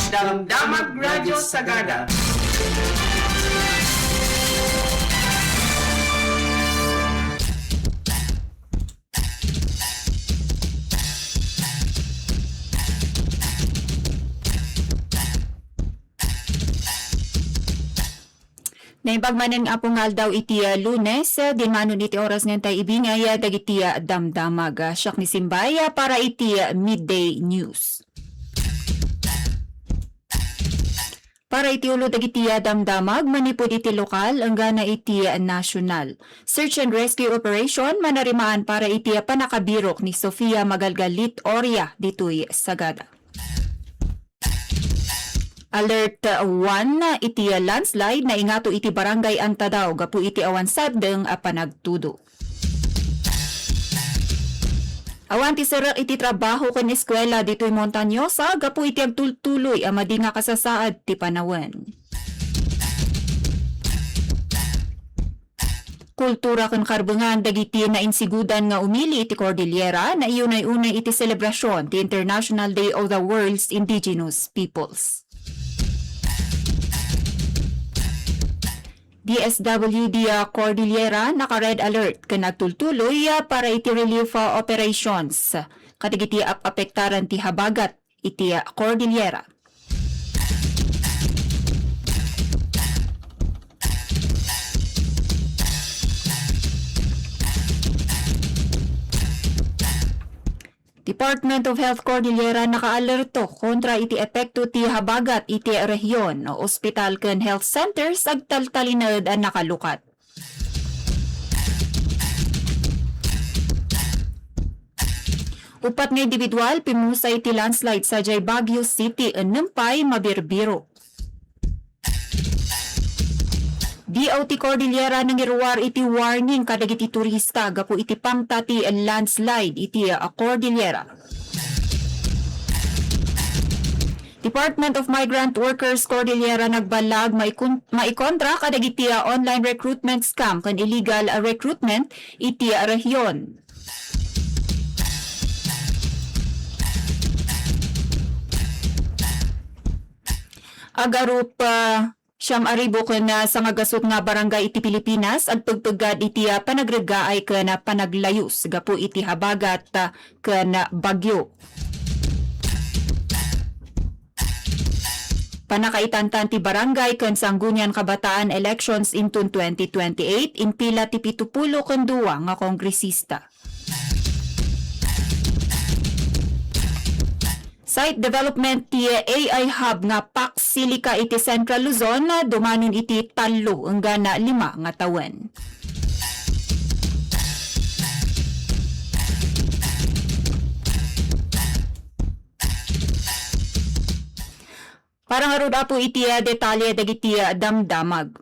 Damdamag Radyo Sagada. Naibagmanan nga po nga daw iti Lunes, di manon iti oras nga tayo ibingay, dagiti damdamag. Siyak ni Simbaya para iti Midday News. Para iti ulo dagiti damdamag, manipod iti lokal, hanggang iti national. Search and rescue operation, manarimaan para iti panakabirok ni Sofia Magalgalit Oria, dito'y Sagada. Alert 1 iti landslide na ingato iti barangay Antadaw gapu iti awan sadeng panagtudo. Awan ti serak iti trabaho ken eskwela ditoy Montañosa gapu iti agtultuloy amadi nga kasasaad ti panawen. Kultura ken karbengan dagiti na insigudan nga umili iti Cordillera na iunay-unay iti selebrasyon ti International Day of the World's Indigenous Peoples. DSWD Cordillera naka-red alert ken nagtultuloy para iti relief operations. Kadigiti apektaran ti habagat iti Cordillera. Department of Health Cordillera naka-alerto kontra iti epekto ti habagat iti rehiyon o ospital ken health centers agtaltalinod ang nakalukat. Upat nga individual pimusay iti landslide sa Baguio City enumpay mabirbiro. DOT Cordillera nangiruwar iti warning kadagiti turista gapu iti pangtati landslide iti Cordillera. Department of Migrant Workers Cordillera nagbalag maikontra kadagiti online recruitment scam ken illegal recruitment iti rehiyon. Agarup siyam aribo ken sa ngagasot nga barangay iti Pilipinas at pagpagad iti panagregaay ken panaglayus gapu iti habagat ken bagyo. Panakaitantan ti barangay ken Sangguniang Kabataan elections in 2028 in pila ti 70 ken 2 nga kongresista. Site development ti AI Hub nga Pax Silica iti Central Luzon na dumanon iti 3 hanggang 5 nga tawen. Parang arud apo iti detalye dagiti damdamag.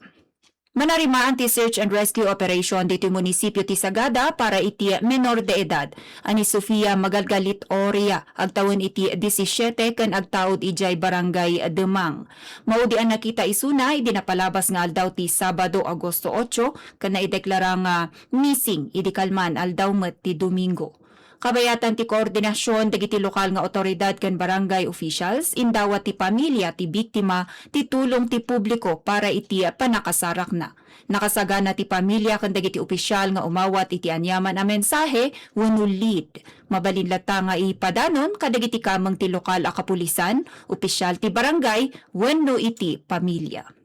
Manarimaan ti search and rescue operation dito munisipyo ti Sagada para iti menor de edad ani Sofia Magalgalit Oria agtawon iti 17 ken agtaod ijay barangay Demang. Maudi ang nakita isuna idinapalabas nga aldaw ti Sabado Agosto 8 ken naideklara nga missing idikalman aldaw met ti Domingo. Kabayatan ti koordinasyon dagiti lokal nga otoridad ken barangay officials indawat ti pamilya ti biktima ti tulong ti publiko para iti panakasarak na. Nakasagana ti pamilya ken dagiti opisyal nga umawat iti anyaman a mensahe wenno lead. Mabalinlata nga ipadanon kadagiti kameng ti lokal a kapulisan, opisyal ti barangay wenno iti pamilya.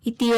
Iti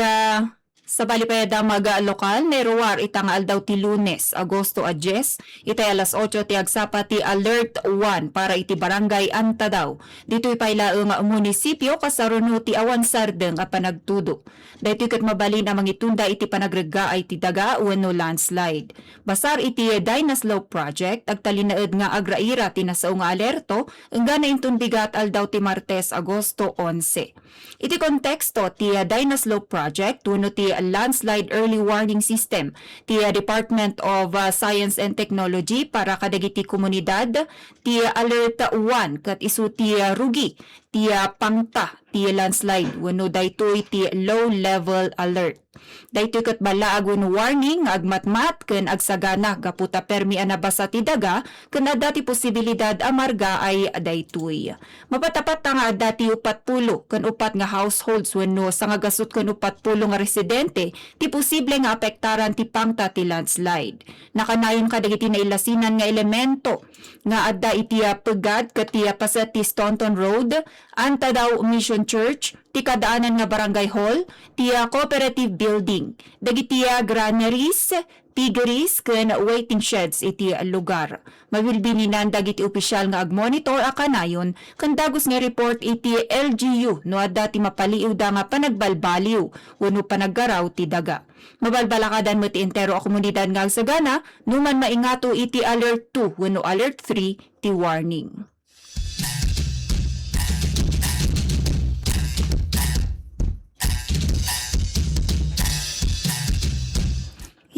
sa balipeda maga lokal, neruwar itang aldaw ti Lunes, Agosto 10, itay alas 8 ti agsapa ti Alert 1 para iti barangay Antadaw. Dito'y pailaeng munisipyo kasaruno ti awan sardeng a panagtudo. Dito'y kat mabalin ang mangitunda iti panagrega ay ti daga wenno landslide. Basar iti Dynaslope Project, agtalinaed nga agraira ti nasao nga alerto, nga naintundigat aldaw ti Martes, Agosto 11. Iti konteksto ti Dynaslope Project, tuno ti landslide early warning system ti Department of Science and Technology para kadagiti komunidad ti Alert 1 kat isu ti rugi tiya pangta tiya landslide wenno daytoy ti low level alert. Daytoy ket balaag wenno warning nga agmatmat ken agsagana gaputa permi anabasa ti daga ken adda ti posibilidad amarga ay daytoy. Mapatapat nga adda ti 40 ken 4 nga households wenno sangagasot ken 40 nga residente ti posible nga apektaran ti pangta ti landslide. Nakanayon kadagiti nailasinan nga elemento nga adda itiya pegad ket tiya paset ti Staunton Road, anta daw Mission Church, ti kadaanan nga barangay hall, tiya cooperative building, dagitiya granaries, piggeries, ken waiting sheds iti lugar. Mabilbininan dagiti opisyal nga agmonitor akanayon ken dagos nga report iti LGU no adda ti mapaliw da nga panagbalbaliw wenno panaggaraw ti daga. Mabalbalakadan mo ti entero a komunidad nga agsagana numan maingato iti alert 2 wenno alert 3 ti warning.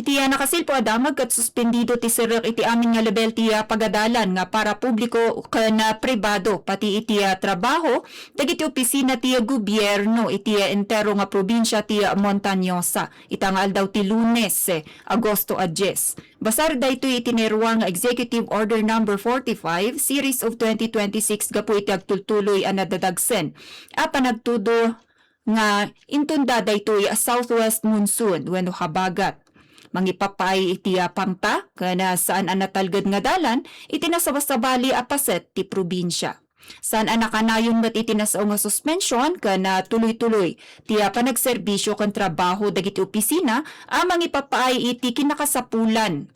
Itiya nakasilpo adamag kat suspendido ti sirek iti amin nga level tiya pagadalan nga para publiko ken pribado pati itiya trabaho dagiti opisina tiya gobyerno itiya entero nga probinsya tiya Montañosa itangal daw ti Lunes Agosto 10. Basar daytoy itinerwa nga Executive Order number 45 series of 2026 gapu iti agtultuloy a nadadagsen a panagtudo nga intunda daytoy a southwest monsoon wenno habagat. Mangipapay itiya pangta kana saan ang natalgad nga dalan itinasabasabali a paset ti probinsya. Saan ang nakanayon met itinasao nga suspensyon kana tuloy-tuloy tiya panagserbisyo ken trabaho dagiti opisina a mangipapay iti kinakasapulan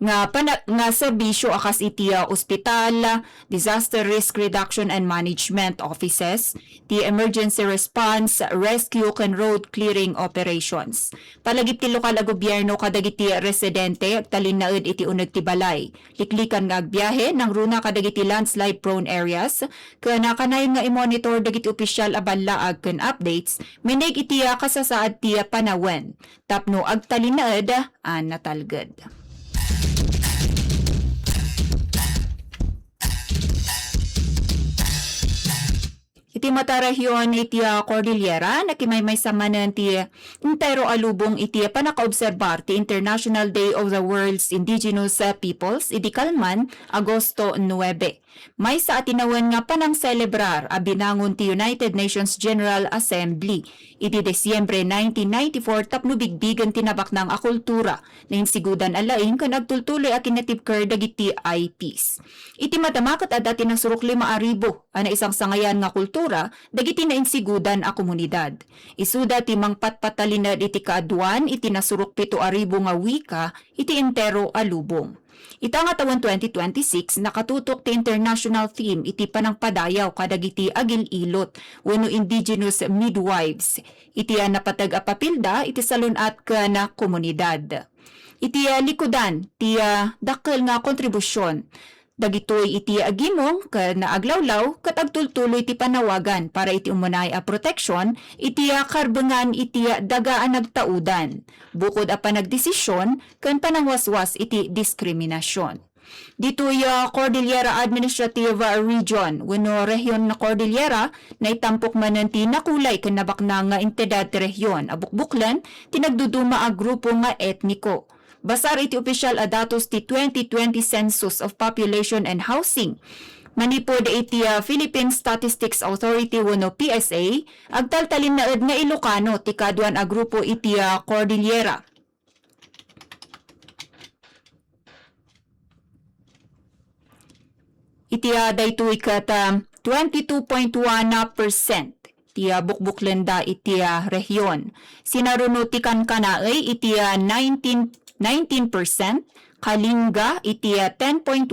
nga serbisyo akas itiya ospital, disaster risk reduction and management offices, the emergency response, rescue ken road clearing operations. Palagip ti lokal a gobyerno kadagiti residente agtalinaed iti uneg ti balay. Liklikan nga agbiyahe nang runa kadagiti landslide prone areas ken kanayon nga i-monitor dagiti opisyal a banlaag ken updates menig itiya kasasaad tiya panawen tapno agtalinaed an natalged. Iti matarahyon iti Cordillera nakimaymay samanan ti entero alubong iti panakaobserbar ti International Day of the World's Indigenous Peoples iti Kalman Agosto 9. May sa atinawen nga panang celebrar a binangon ti United Nations General Assembly iti Desyembre 1994 tapno bigbigan tinabak ng akultura na insigudan alaing kan agtultuloy a kinatibker dagiti IPs. Iti matamakat adda tinasurok 5,000 ana isang sangayan nga kultura dagiti na insigudan a komunidad. Isuda ti mangpatpatalinad iti kaaduan iti nasurok 7,000 nga wika iti entero a lubong. Ita nga taon 2026 nakatutok ti international theme iti panangpadayaw kadagiti agil-ilot wenno indigenous midwives iti napatag a papilda iti salunat ken komunidad. Iti likudan ti dakkel nga kontribusyon dagitoy iti agimong ken aglawlaw ket agtultuloy ti panawagan para iti umunay a proteksyon iti karbengan iti dagaan nagtaudan bukod a panagdesisyon ken panangwaswas iti diskriminasyon. Ditoy Cordillera Administrative Region wenno rehiyon na Cordillera na itampok manen ti nakulay ken nabaknang nga entidad ti rehiyon abukbuklan tinagduduma a grupo nga etniko. Basar iti opisyal a datos ti 2020 Census of Population and Housing. Manipod iti Philippine Statistics Authority wenno PSA agtaltalinaed nga Ilocano ti kaduan a grupo iti Cordillera. Iti daytoy kat 22.1% iti bukbuklenda iti rehiyon. Sinarunutikan kanaay iti 19%, Kalinga iti 10.1%,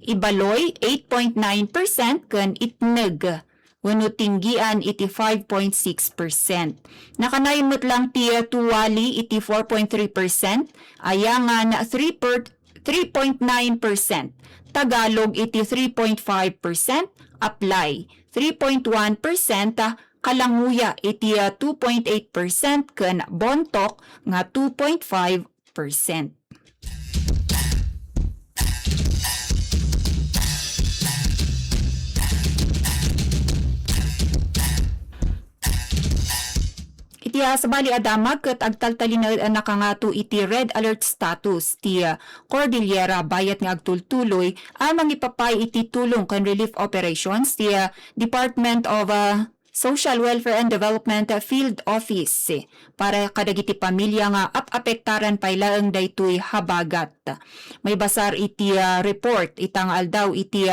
Ibaloy 8.9% ken Itneg wenno Tinggian iti 5.6%. Nakanaymot lang ti Tuwali iti 4.3%, Ayangan 3.9%, Tagalog iti 3.5%, Aplay 3.1%, Kalanguya iti 2.8% ken Bontok nga 2.5%. Iti sabali adamag ket agtaltalin na nakangato iti red alert status ti Cordillera bayat nga agtultuloy amang ipapay iti tulong ken relief operations ti Department of Social Welfare and Development Field Office para kadagiti pamilya nga apektaran paylaeng daytoy habagat. May basar iti report itang aldaw iti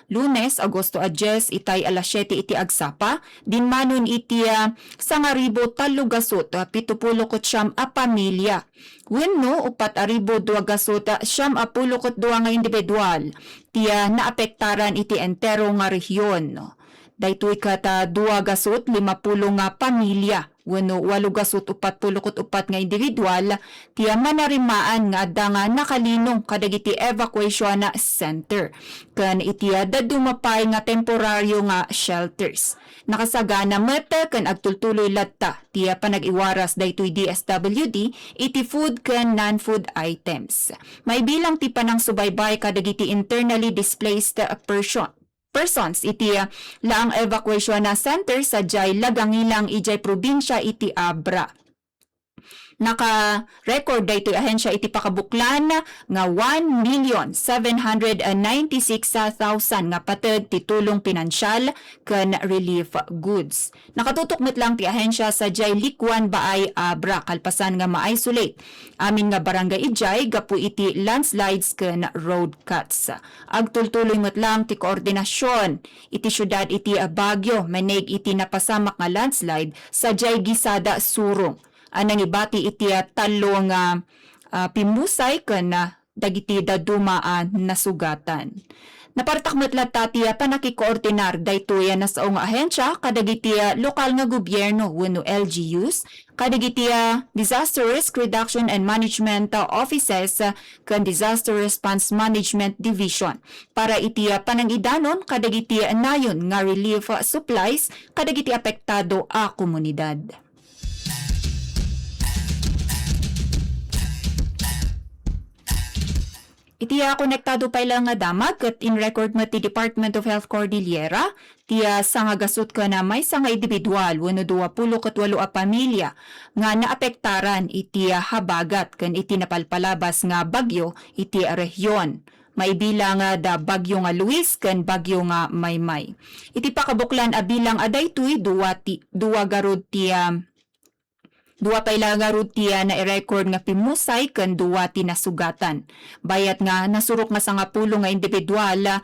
Lunes, Agosto 10 itay alas 7 iti agsapa dinmanon iti 9,000 gasot 70 a pamilya. Wenno 4,200 gasot 72 nga individual tiya naapektaran iti entero nga rehiyon. Daytoy kata 2 gasot 50 nga pamilya wenno 8 gasot 44 nga individual tiya manarimaan nga adda nga nakalinong kadagiti evacuation center ken iti dadumapay nga temporaryo nga shelters. Nakasagana met ken agtultuloy latta tiya panag-iwaras daytoy DSWD iti food ken non-food items. May bilang ti panang subaybay kadagiti internally displaced persons iti laang evacuation na center sa jay lagangilang ijay probinsya iti Abra. Naka-record daytoy ahensya iti pakabuklan nga 1,796,000 nga pated ti tulong pinansyal ken relief goods. Nakatutok met lang ti ahensya sa jay Likwan Baay Abra kalpasan nga ma-isolate amin nga barangay ijay gapu iti landslides ken road cuts. Agtultuloy met lang ti koordinasyon iti syudad iti Baguio manig iti napasamak nga landslide sa jay Gisada Surong. Anang ibati iti talo nga pimusay ken dagiti dadumaan nasugatan. Napartakmet latta ti panakikoordinar daytoy nasaong ahensya kadagiti lokal nga gobyerno wenno LGUs kadagiti Disaster Risk Reduction and Management Offices ken Disaster Response Management Division para iti panangidanon kadagiti nayon nga relief supplies kadagiti apektado a komunidad. Iti konektado pa ilang nga damag ket in record mo ti Department of Health Cordillera tiya nga gasot ka na may nga individual wenno 28 a pamilya nga naapektaran iti habagat ken iti napalpalabas nga bagyo iti rehiyon. May bilang da bagyo nga Luis ken bagyo nga Maymay. Iti pakabuklan a bilang adaytoy duwa garud ti duwa pa ilangarod tiya na i-record nga pimusay ken duwa ti nasugatan. Bayat nga nasurok nga sa nga pulo nga individual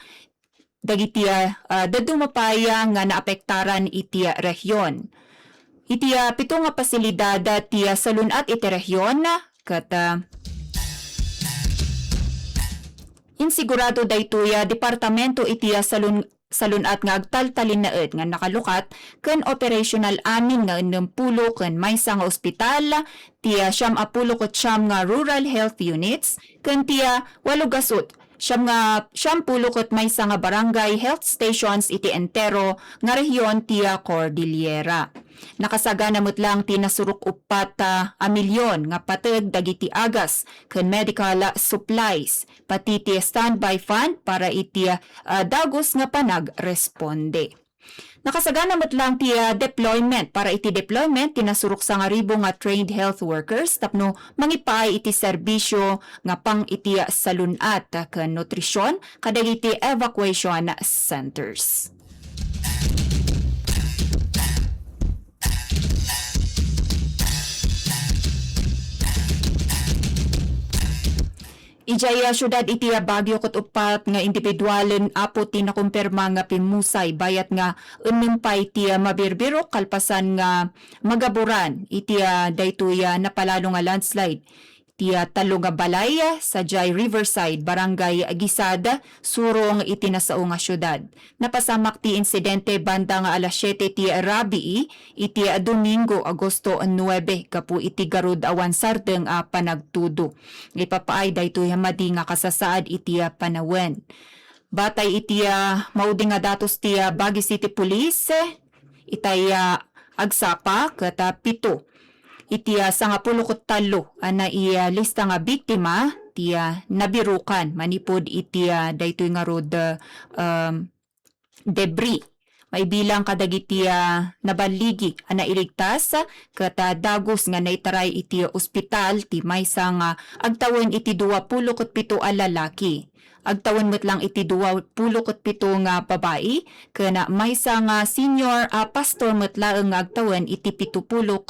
dagiti dadumapaya nga naapektaran iti rehiyon. Iti 7 nga pasilidad ti salunat iti rehiyon ket insigurado daytoy departamento iti salunat nga agtaltalin na nga nakalukat ken operational amin nga 60 ken maysa nga ospital tiya 79 nga rural health units ken tiya 8 gasot 10 ket maysa nga barangay health stations iti entero nga rehiyon tiya Cordillera. Nakasagana met lang ti nasurok 4 milyon nga pated dagiti agas ken medical supplies pati ti standby fund para iti dagos nga panagresponde. Nakasagana met lang ti deployment para iti deployment tinasurok sa nga ribo nga trained health workers tapno mangipay iti serbisyo nga pang iti salunat ken nutrisyon kadagiti evacuation centers. Ijaya syudad iti Baguio ket upat nga individualen apo ti nakumpirma nga pimusay bayat nga unumpay ti mabirbiro kalpasan nga magaburan iti daytoy napalalo nga landslide ti talo nga balay sa Jay Riverside Barangay Gisada surong iti nasao nga syudad. Napasamak ti insidente banda nga alas 7 ti Rabii iti Domingo Agosto 9 kapu iti garud awan sardeng panagtudo. Ipapaay daytoy hamadi nga kasasaad iti panawen. Batay iti maudi nga datos ti Baguio City Police itay agsapa ket 7 iti 13 ana lista nga biktima ti nabirukan manipod iti daytoy nga road debris Maibilang kadagiti nabaligi ana iligtas ket dagos nga naitaray iti ospital ti maysa nga agtawon iti 27 a lalaki. Agtawon met lang iti 27 nga babae ken maysa nga senior pastor met laeng nga agtawon iti 77.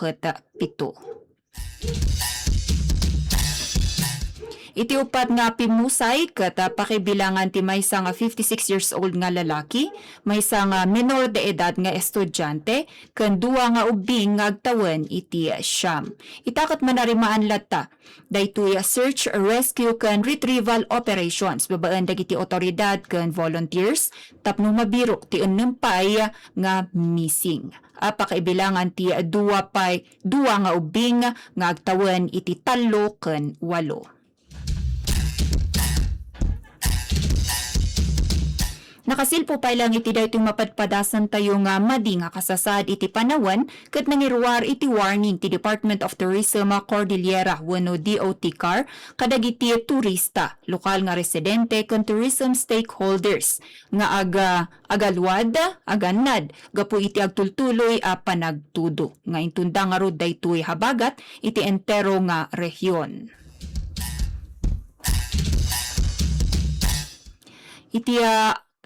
Iti upat nga pimusay ket pakibilangan ti maysa nga 56 years old nga lalaki, maysa nga menor de edad nga estudyante, ken duwa nga ubing nga agtawon iti siyam. Itaket manarimaan latta, daytoy search, rescue ken retrieval operations babaan dagiti otoridad ken volunteers tapno mabiro ti enempay nga missing. Pakaibilangan ti duwa nga ubing nga agtawon iti 3 ken 8. Nakasilpo pa lang iti daytoy mapadpadasan tayo nga madi nga kasasad iti panawan ket nangiruar iti warning ti Department of Tourism Cordillera wenno DOTCAR kadagiti turista, lokal nga residente ken tourism stakeholders nga agalwad agannad gapu iti agtultuloy panagtudo nga intunda nga rod daytoy habagat iti entero nga rehiyon.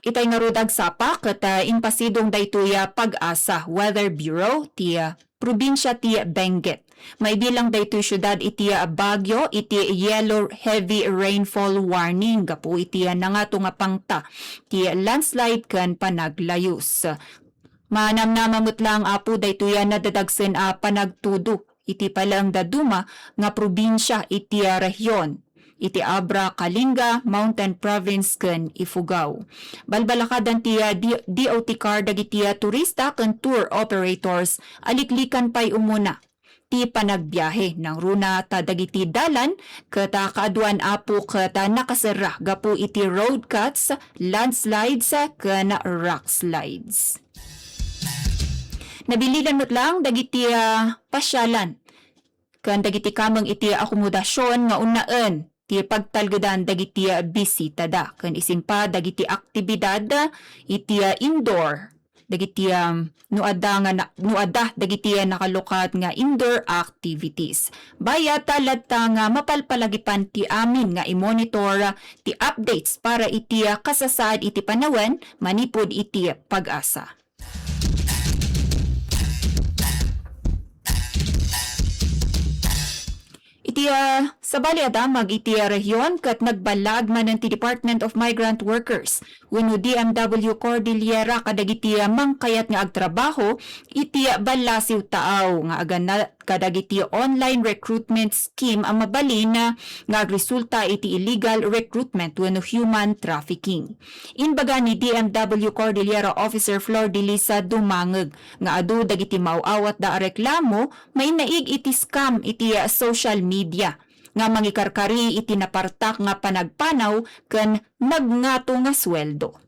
Itay nga rod agsapa ket inpasidong daytoy Pag-asa Weather Bureau ti probinsya ti Benguet. Maibilang daytoy syudad iti Baguio iti yellow heavy rainfall warning gapu iti nangato nga pangta ti landslide ken panaglayus. Manamnamamot lang apo daytoy nadadagsen panagtudo iti palang daduma nga probinsya iti rehiyon. Iti Abra, Kalinga, Mountain Province ken Ifugao. Balbalakadan ti DOTCAR dagiti turista ken tour operators aliklikan pay umuna ti panagbiyahe ng runa ta dagiti dalan ket kaaduan apo ket nakasera gapu iti road cuts, landslides ken rock slides. Nabililan met lang dagiti pasyalan ken dagiti kameng iti akomodasyon nga unaen ti pagtalgedan dagiti bisita da ken isin pa dagiti aktibidad iti indoor dagiti nuada dagiti nakalukat nga indoor activities. Bayat ladta nga mapalpalagipan ti amin nga i-monitor ti updates para iti kasasad iti panawen manipod iti Pag-asa. Iti sabali adamag iti rehiyon ket nagbalag manen ti Department of Migrant Workers wenno DMW Cordillera kadagiti mangkayat nga agtrabaho iti balasiw taaw nga agana kadagiti online recruitment scheme ang mabalin nga agresulta iti illegal recruitment wenno human trafficking. Inbaga ni DMW Cordillera Officer Flor de Lisa dumangeg nga adu dagiti mauawat da reklamo may naig iti scam iti social media nga mangikarkari iti napartak nga panagpanaw ken nagngato nga sweldo.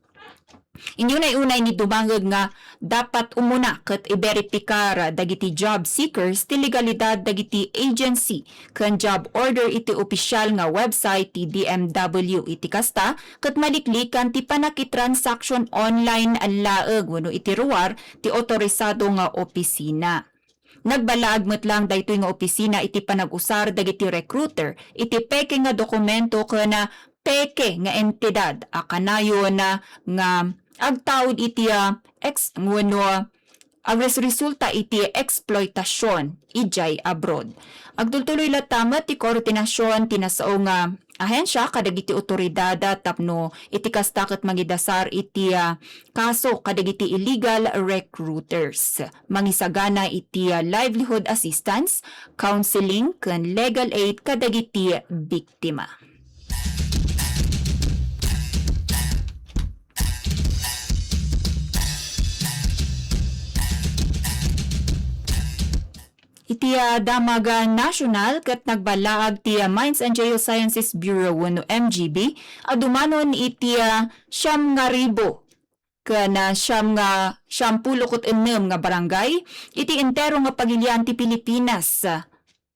Inyunay-unay ni dumangeg nga dapat umuna ket i-verifyar dagiti job seekers ti legalidad dagiti agency ken job order iti opisyal nga website ti DMW iti kasta ket maliklikan ti panakitransaksyon online laeng wenno iti ruwar ti otorisado nga opisina. Nagbalaag met lang daytoy nga opisina iti panag-usar dagiti recruiter iti peke nga dokumento ken peke nga entidad akanayon nga agtawd iti wenno agresulta iti exploitasyon ijay abroad. Agtultuloy latamet ti koordinasyon tinasao nga ahensya kadagiti otoridad tapno iti kasta ket mangidasar iti kaso kadagiti illegal recruiters. Mangisagana iti livelihood assistance, counseling ken legal aid kadagiti biktima. Iti damag national ket nagbalaag ti Mines and Geosciences Bureau wenno MGB adumanon iti 9,000 ken 76 nga barangay iti entero nga pagilian ti Pilipinas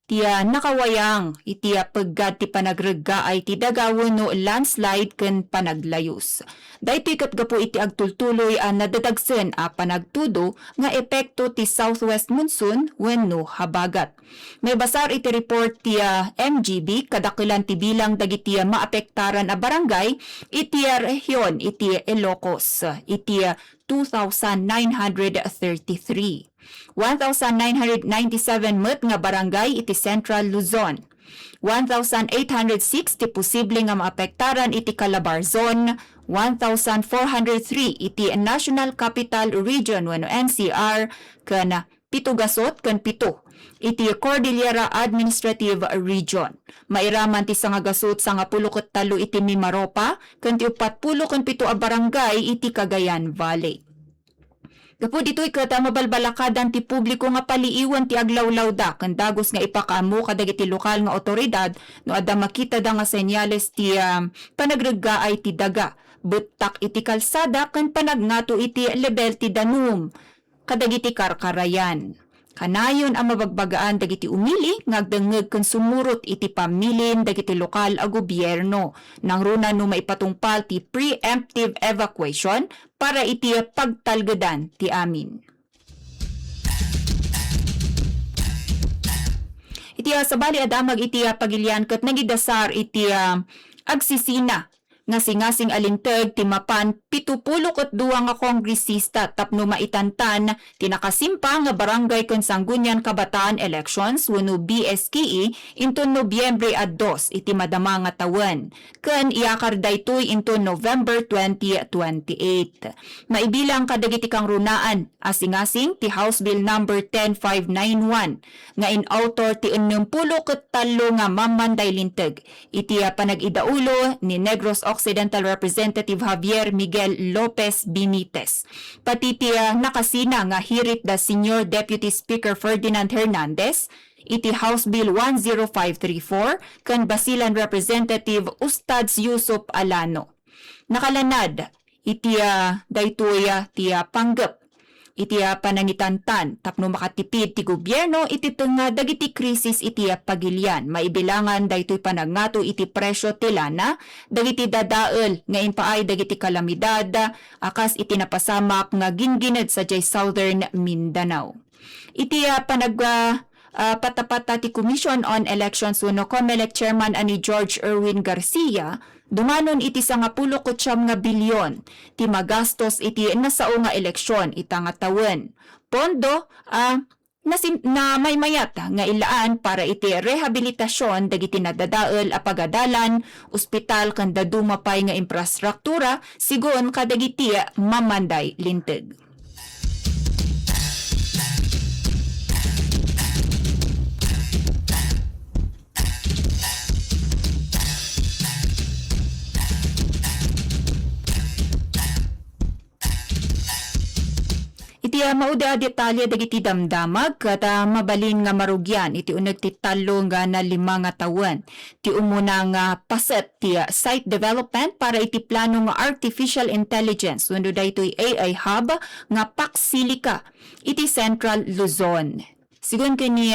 tiya nakawayang itiya paggat ti panagrega ay ti dagawon no landslide ken panaglayos. Daytoy katgapo iti agtultuloy nadadagsen panagtudo nga epekto ti southwest monsoon wenno habagat. May basar iti report ti MGB kadakilan ti bilang dagiti maapektaran a barangay iti rehiyon iti Ilocos iti 2,933. 1,997 met nga barangay iti Central Luzon. 1,860 posible nga maapektaran iti Calabarzon. 1,403 iti National Capital Region wenno NCR ken 7 gasot ken 7 iti Cordillera Administrative Region. Mairaman ti sanga gasot sanga 13 iti Mimaropa ken ti 40 ken 7 a barangay iti Cagayan Valley. Gapo dito'y kata mabalbalakadan ti publiko nga paliiwan ti aglawlaw da ken dagos nga ipakaamo kadagiti lokal nga otoridad no adda makita da nga senyales ti panagrega ay ti daga butak iti kalsada ken panagnato iti level ti danum kadagiti karkarayan. Kanayon ang mabagbagaan dagiti umili ngagdengeg ken sumurot iti pamilin dagiti lokal a gobyerno nang runa no maipatungpal ti preemptive evacuation para iti pagtalgedan ti amin. Iti sabali adamag iti pagilian ket nagidasar iti agsisina nga singasing alinteg ti mapan 72 nga kongresista tapno maitantan ti nakasimpa nga barangay ken Sangguniang Kabataan elections wenno BSKE into Nobyembre 2 iti madama nga tawen ken iakar daytoy into November 2028. Maibilang kadagiti kang runaan asingasing ti House Bill number 10591 nga in-author ti 63 nga mamanday linteg iti panag-idaulo ni Negros Occidental Representative Javier Miguel Lopez Benitez. Pati ti nakasina nga hirit da Senior Deputy Speaker Ferdinand Hernandez, iti House Bill 10534 kan Basilan Representative Ustads Yusuf Alano. Nakalanad iti daytoy ti panggep iti panangitantan tapno makatipid ti gobyerno iti nga dagiti krisis iti pagilian. Maibilangan daytoy panagnato iti presyo ti lana, dagiti dadael nga impaay dagiti kalamidad akas iti napasamak nga gingined sa jay Southern Mindanao. Iti patapata ti Commission on Elections wenno COMELEC Chairman ani George Erwin Garcia dumanon iti 19 nga bilyon ti magastos iti nasao nga eleksyon ita nga tawen. Pondo na may mayat nga ilaan para iti rehabilitasyon dagiti nadadael a pagadalan, ospital ken dadumapay nga infrastruktura sigon kadagiti mamanday linteg. Iti mauda detalye dagiti damdamag ket mabalin nga marugyan iti uneg ti 3 nga na 5 nga tawen. Ti umuna nga paset ti site development para iti plano nga artificial intelligence wenno daytoy AI hub nga Paxilica iti Central Luzon. Sigun kani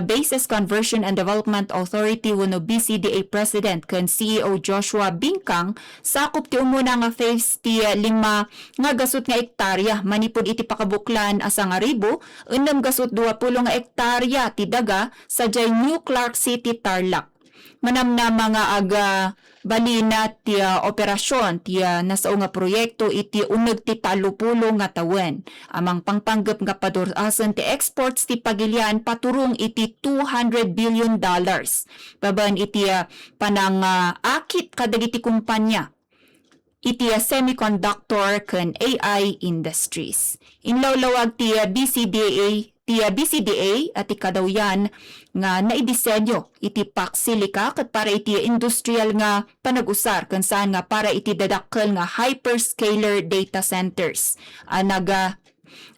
Bases Conversion and Development Authority wenno BCDA President ken CEO Joshua Bingkang, sakop ti umuna nga phase ti 5 nga gasot nga ektarya manipud iti pakabuklan asa nga ribo, 6 gasot 20 nga ektarya ti daga sa New Clark City, Tarlac. Manamna mga balina ti operasyon ti nasao nga proyekto iti uneg ti 30 nga tawen. Amang pangpanggep nga padurasen ti exports ti pagilian paturong iti $200 billion. Baban iti panang akit kadagiti kumpanya iti semiconductor ken AI industries. Inlawlawag ti BCDA at ikadawyan nga naidisenyo iti Paxilica ket para iti industrial nga panag-usar ken saan nga para iti dadakkel nga hyperscaler data centers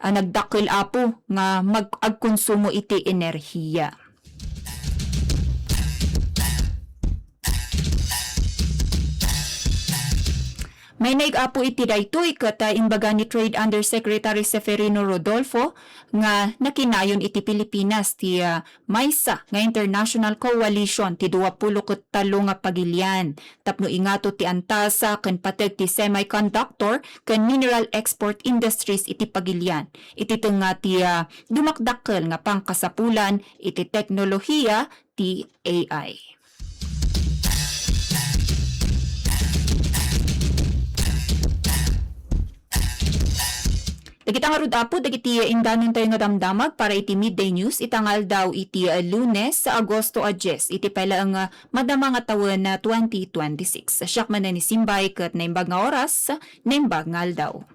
nagdakkel apo nga mag-agkonsumo iti enerhiya. May naigapo iti daytoy ket imbaga ni Trade Undersecretary Seferino Rodolfo nga nakinayon iti Pilipinas ti maysa nga international coalition ti 23 nga pagilian tapno ingato ti antasa ken pateg ti semiconductor ken mineral export industries iti pagilian. Iti nga ti dumakdakkel nga pangkasapulan iti teknolohiya ti AI. Dagiti nga rudapo, dagiti indanon tayo nga damdamag para iti midday news, itangal daw iti Lunes sa Agosto 10, iti pala ang madama nga taon na 2026. Siyak man na ni Simbay kat naimbag nga oras, naimbag nga aldaw.